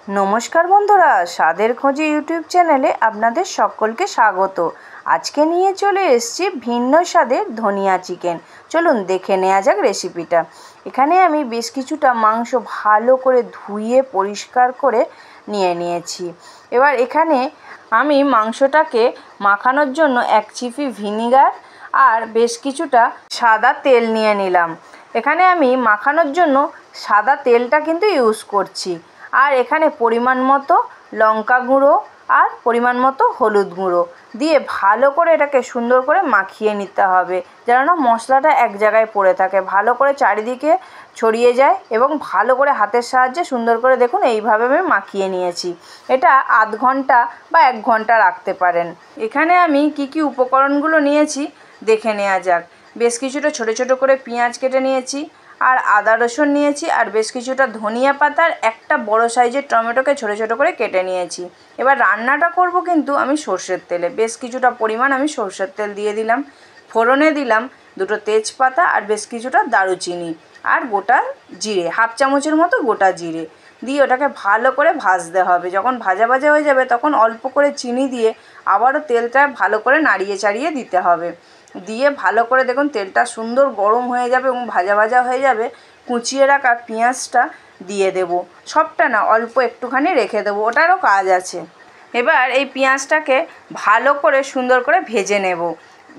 নমস্কার বন্ধুরা, স্বাদের খোঁজে ইউটিউব চ্যানেলে আপনাদের সকলকে স্বাগত। আজকে নিয়ে চলে এসেছি ভিন্ন স্বাদের ধনিয়া চিকেন। চলুন দেখে নেওয়া যাক রেসিপিটা। এখানে আমি বেশ কিছুটা মাংস ভালো করে ধুয়ে পরিষ্কার করে নিয়েছি। এবার এখানে আমি মাংসটাকে মাখানোর জন্য 1 চিপি ভিনিগার আর বেশ কিছুটা সাদা তেল নিয়ে নিলাম। এখানে আমি মাখানোর জন্য সাদা তেলটা কিন্তু ইউজ করছি। আর এখানে পরিমাণ মতো লঙ্কা গুঁড়ো আর পরিমাণ মতো হলুদ গুঁড়ো দিয়ে ভালো করে এটাকে সুন্দর করে মাখিয়ে নিতে হবে, যেন মশলাটা এক জায়গায় পড়ে থাকে, ভালো করে চারিদিকে ছড়িয়ে যায় এবং ভালো করে হাতের সাহায্যে সুন্দর করে দেখুন এইভাবে আমি মাখিয়ে নিয়েছি। এটা আধ ঘন্টা বা 1 ঘন্টা রাখতে পারেন। এখানে আমি কি উপকরণগুলো নিয়েছি দেখে নেওয়া যাক। বেশ কিছুটা ছোটো ছোটো করে পেঁয়াজ কেটে নিয়েছি, আর আদা রসুন নিয়েছি, আর বেশ কিছুটা ধনিয়া পাতা, আর একটা বড় সাইজের টমেটোকে ছোটো ছোটো করে কেটে নিয়েছি। এবার রান্নাটা করব কিন্তু আমি সর্ষের তেলে। বেশ কিছুটা পরিমাণ আমি সর্ষের তেল দিয়ে দিলাম। ফোড়নে দিলাম 2টো তেজপাতা আর বেশ কিছুটা দারুচিনি আর গোটা জিরে, 1/2 চামচের মতো গোটা জিরে দিয়ে ওটাকে ভালো করে ভাজতে হবে। যখন ভাজা ভাজা হয়ে যাবে তখন অল্প করে চিনি দিয়ে আবারও তেলটা ভালো করে নাড়িয়ে চাড়িয়ে দিতে হবে। দিয়ে ভালো করে দেখুন তেলটা সুন্দর গরম হয়ে যাবে এবং ভাজা ভাজা হয়ে যাবে। কুচিয়ে রাখা পেঁয়াজটা দিয়ে দেব, সবটা না, অল্প একটুখানি রেখে দেবো, ওটারও কাজ আছে। এবার এই পেঁয়াজটাকে ভালো করে সুন্দর করে ভেজে নেব।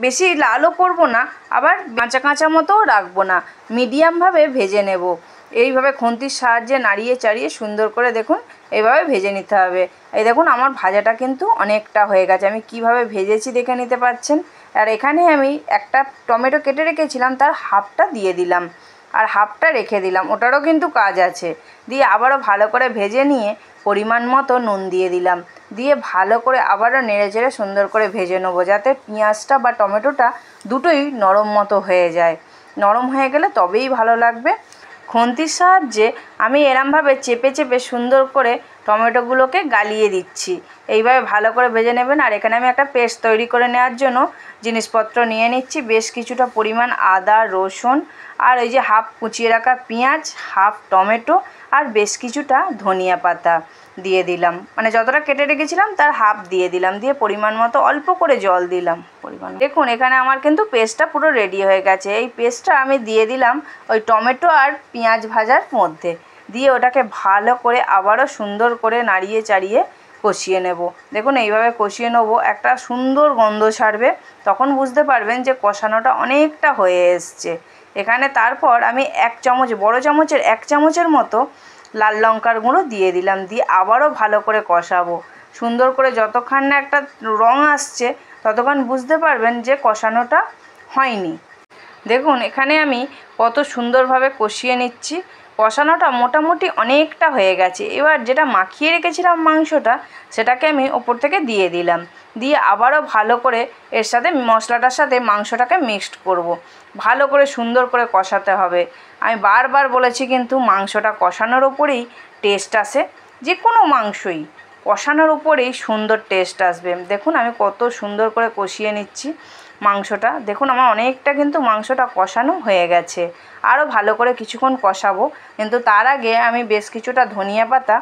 বেশি লালও করব না, আবার কাঁচা কাঁচা মতোও রাখবো না, মিডিয়ামভাবে ভেজে নেব। এইভাবে খুন্তির সাহায্যে নাড়িয়ে চাড়িয়ে সুন্দর করে দেখুন এইভাবে ভেজে নিতে হবে। এই দেখুন আমার ভাজাটা কিন্তু অনেকটা হয়ে গেছে, আমি কিভাবে ভেজেছি দেখে নিতে পাচ্ছেন। আর এখানে আমি একটা টমেটো কেটে রেখেছিলাম, তার হাফটা দিয়ে দিলাম আর হাফটা রেখে দিলাম, ওটারও কিন্তু কাজ আছে। দিয়ে আবারও ভালো করে ভেজে নিয়ে পরিমাণ মতো নুন দিয়ে দিলাম, দিয়ে ভালো করে আবারও নেড়ে চেড়ে সুন্দর করে ভেজে নেবো, যাতে পেঁয়াজটা বা টমেটোটা দুটোই নরম মতো হয়ে যায়। নরম হয়ে গেলে তবেই ভালো লাগবে। খুন্তির সাহায্যে আমি এরমভাবে চেপে চেপে সুন্দর করে টমেটোগুলোকে গালিয়ে দিচ্ছি। এইভাবে ভালো করে ভেজে নেবেন। আর এখানে আমি একটা পেস্ট তৈরি করে নেওয়ার জন্য জিনিসপত্র নিয়ে নিচ্ছি। বেশ কিছুটা পরিমাণ আদা রসুন আর ওই যে হাফ কুচিয়ে রাখা পেঁয়াজ, হাফ টমেটো আর বেশ কিছুটা ধনিয়া পাতা দিয়ে দিলাম, মানে যতটা কেটে রেখেছিলাম তার হাফ দিয়ে দিলাম। দিয়ে পরিমাণ মতো অল্প করে জল দিলাম। দেখুন এখানে আমার কিন্তু পেস্টটা পুরো রেডি হয়ে গেছে। এই পেস্টটা আমি দিয়ে দিলাম ওই টমেটো আর পেঁয়াজ ভাজার মধ্যে, দিয়ে ওটাকে ভালো করে আবারও সুন্দর করে নাড়িয়ে চাড়িয়ে কষিয়ে নেব। দেখুন এইভাবে কষিয়ে নেব, একটা সুন্দর গন্ধ ছাড়বে, তখন বুঝতে পারবেন যে কষানোটা অনেকটা হয়ে এসছে। এখানে তারপর আমি 1 চামচ, বড় চামচের 1 চামচের মতো লাল লঙ্কার গুঁড়ো দিয়ে দিলাম। দিয়ে আবারও ভালো করে কষাবো সুন্দর করে, যতক্ষণ না একটা রং আসছে ততক্ষণ বুঝতে পারবেন যে কষানোটা হয়নি। দেখুন এখানে আমি কত সুন্দরভাবে কষিয়ে নিচ্ছি। কষানোটা মোটামুটি অনেকটা হয়ে গেছে। এবার যেটা মাখিয়ে রেখেছিলাম মাংসটা, সেটাকে আমি ওপর থেকে দিয়ে দিলাম। দিয়ে আবারও ভালো করে এর সাথে মশলাটার সাথে মাংসটাকে মিক্সড করব। ভালো করে সুন্দর করে কষাতে হবে। আমি বারবার বলেছি কিন্তু মাংসটা কষানোর ওপরেই টেস্ট আসে, যে কোনো মাংসই কষানোর উপরেই সুন্দর টেস্ট আসবে। দেখুন আমি কত সুন্দর করে কষিয়ে নিচ্ছি মাংসটা। দেখুন আমার অনেকটা কিন্তু মাংসটা কষানো হয়ে গেছে। আরও ভালো করে কিছুক্ষণ কষাবো, কিন্তু তার আগে আমি বেশ কিছুটা ধনিয়া পাতা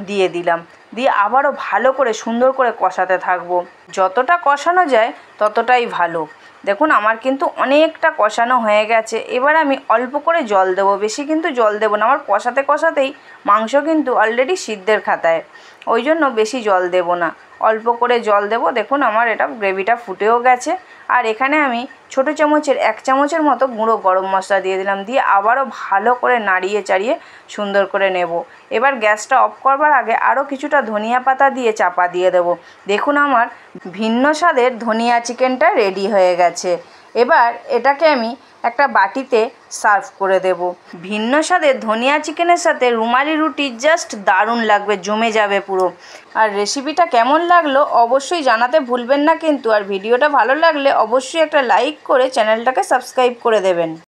দিয়ে দিলাম। দিয়ে আবারও ভালো করে সুন্দর করে কষাতে থাকবো। যতটা কষানো যায় ততটাই ভালো। দেখুন আমার কিন্তু অনেকটা কষানো হয়ে গেছে। এবার আমি অল্প করে জল দেবো, বেশি কিন্তু জল দেবো না। আমার কষাতে কষাতেই মাংস কিন্তু অলরেডি সিদ্ধের খাতায়, ওই জন্য বেশি জল দেব না, অল্প করে জল দেব। দেখুন আমার এটা গ্রেভিটা ফুটেও গেছে। আর এখানে আমি ছোটো চামচের 1 চামচের মতো গুঁড়ো গরম মশলা দিয়ে দিলাম। দিয়ে আবারও ভালো করে নাড়িয়ে চাড়িয়ে সুন্দর করে নেব। এবার গ্যাসটা অফ করবার আগে আরও কিছুটা ধনিয়া পাতা দিয়ে চাপা দিয়ে দেব। দেখুন আমার ভিন্ন স্বাদের ধনিয়া চিকেনটা রেডি হয়ে গেছে। এবার এটাকে আমি একটা বাটিতে সার্ভ করে দেব। ভিন্ন স্বাদের ধনিয়া চিকেনের সাথে রুমালি রুটি জাস্ট দারুণ লাগবে, জমে যাবে পুরো। আর রেসিপিটা কেমন লাগলো অবশ্যই জানাতে ভুলবেন না কিন্তু। আর ভিডিওটা ভালো লাগলে অবশ্যই একটা লাইক করে চ্যানেলটাকে সাবস্ক্রাইব করে দেবেন।